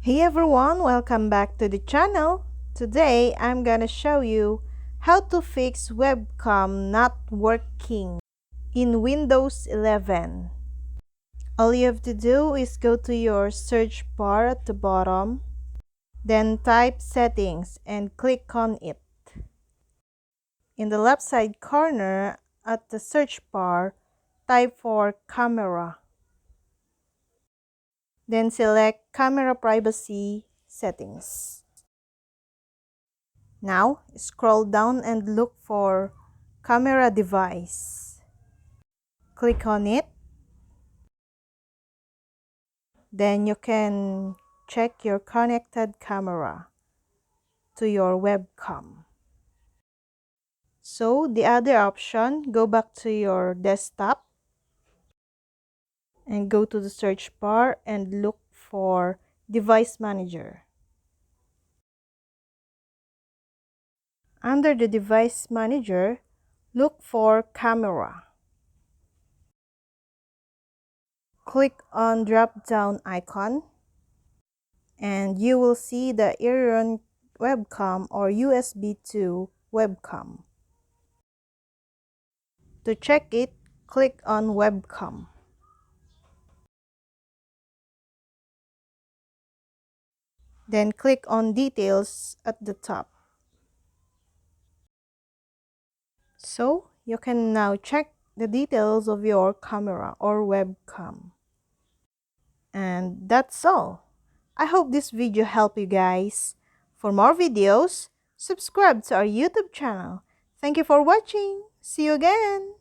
Hey everyone, welcome back to the channel. Today I'm gonna show you how to fix webcam not working in Windows 11. All you have to do is go to your search bar at the bottom, then type settings and click on it. In the left side corner at the search bar, type for camera. Then select camera privacy settings. Now, scroll down and look for camera device. Click on it. Then you can check your connected camera to your webcam. So, the other option, go back to your desktop and go to the search bar and look for Device Manager. Under the Device Manager, look for Camera. Click on drop-down icon and you will see the Iron webcam or USB to webcam. To check it, click on webcam. Then click on details at the top. So you can now check the details of your camera or webcam. And that's all. I hope this video helped you guys. For more videos, subscribe to our YouTube channel. Thank you for watching. See you again.